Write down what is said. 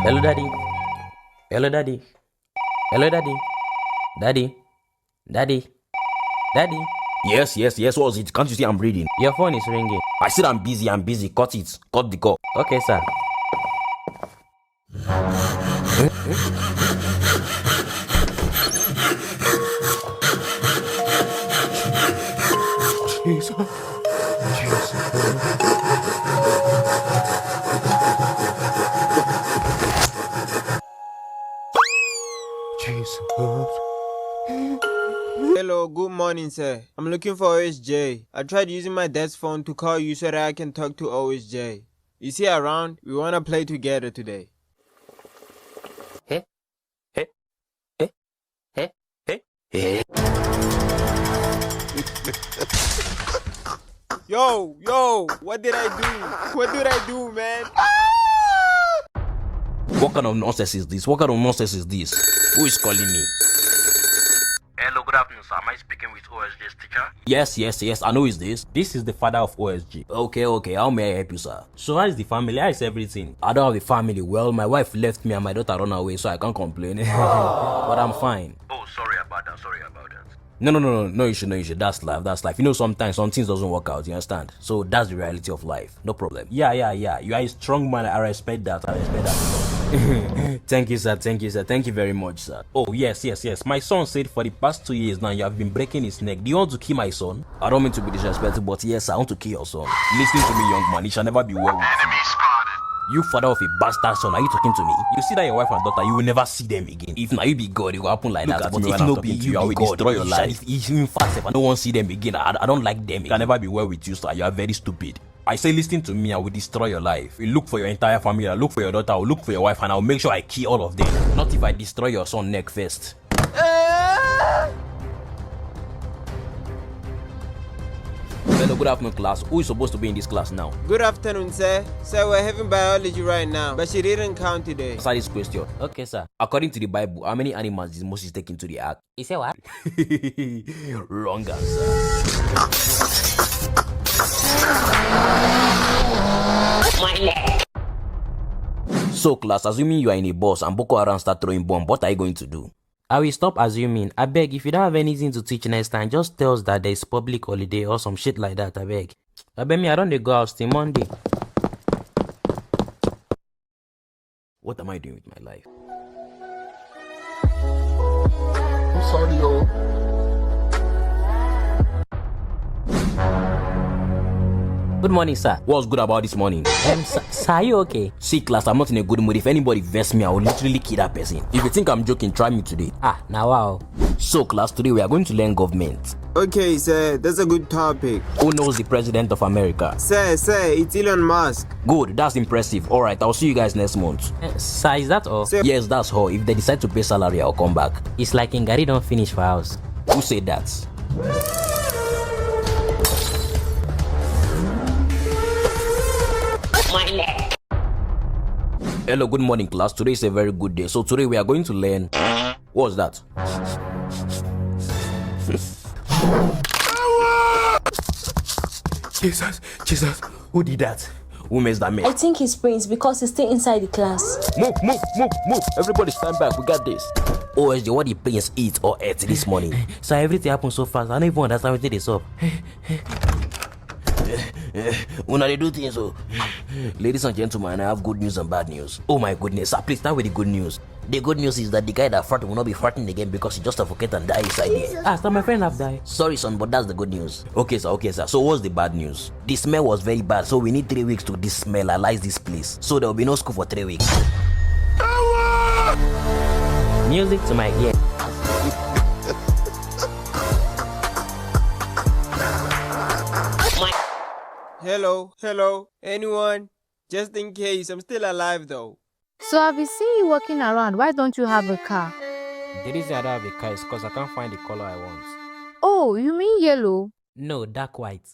Hello, daddy. Hello, daddy. Hello, daddy. Daddy. Daddy. Daddy. Yes, what was it? Can't you see I'm reading? Your phone is ringing. I said I'm busy. Cut it. Cut the call. Okay, sir. Hello, good morning, sir. I'm looking for Osj. I tried using my dad's phone to call you so that I can talk to Osj. Is he around? We want to play together today. Hey. Yo, what did I do? What did I do, man? What kind of nonsense is this? Who is calling me? Hello, good afternoon, sir. Am I speaking with OSJ's teacher? Yes. I know it's this. This is the father of OSG. Okay. How may I help you, sir? So how is the family? How is everything? I don't have a family. Well, my wife left me and my daughter run away, so I can't complain. But I'm fine. Oh, sorry about that. No issue. That's life. You know, sometimes some things doesn't work out, you understand? So that's the reality of life. No problem. Yeah. You are a strong man. I respect that. Thank you, sir. Thank you very much, sir. Oh, yes. My son said for the past 2 years now you have been breaking his neck. Do you want to kill my son? I don't mean to be disrespectful, but yes, I want to kill your son. Listen to me, young man. It shall never be well with you. You father of a bastard son, are you talking to me? You see that your wife and daughter, you will never see them again. If now you be God, it will happen like Look that. at But me if when no I'm be talking to you, you, I be will God, destroy your life. In fact, if I don't want to see them again, I don't like them. It can never be well with you, sir. You are very stupid. I say listen to me, I will destroy your life. You look for your entire family, I look for your daughter, I will look for your wife, and I will make sure I kill all of them. Not if I destroy your son neck first. Hello, good afternoon, class. Who is supposed to be in this class now? Good afternoon, sir. Sir, we're having biology right now, but she didn't count today. Answer this question. Okay, sir. According to the Bible, how many animals did Moses take into the ark? You say what? Wrong answer. So, class, assuming you are in a bus and Boko Haram start throwing bomb, what are you going to do? I will stop assuming. I beg, if you don't have anything to teach next time, just tell us that there is public holiday or some shit like that. I beg me, I don't dey go out till Monday. What am I doing with my life? I'm sorry, yo. Good morning, sir. What's good about this morning? Sir, are you okay? See, class, I'm not in a good mood. If anybody vests me, I will literally kill that person. If you think I'm joking, try me today. Now wow. So, class, today we are going to learn government. Okay, sir, that's a good topic. Who knows the president of America? Sir, it's Elon Musk. Good, that's impressive. Alright, I'll see you guys next month. Sir, is that all? Sir. Yes, that's all. If they decide to pay salary, I'll come back. It's like Ngari don't finish for house. Who said that? Hello, good morning, class. Today is a very good day. So today we are going to learn... What's that? Jesus, who did that? Who messed that man? I think he's Prince because he's still inside the class. Move. Everybody stand back. We got this. OSJ, what did Prince eat or ate this morning? Sir, everything happened so fast. I don't even understand what it is up. When they do things, so ladies and gentlemen, I have good news and bad news. Oh my goodness, sir, please start with the good news. The good news is that the guy that farted will not be farting again because he just suffocated and died inside here. So my friend have died. Sorry, son, but that's the good news. Okay, sir. So what's the bad news? The smell was very bad, so we need 3 weeks to desmellalize this place. So there will be no school for 3 weeks. Music to my ear. Hello, anyone? Just in case, I'm still alive though. So I've been seeing you walking around. Why don't you have a car? The reason I don't have a car is because I can't find the color I want. Oh, you mean yellow? No, dark white.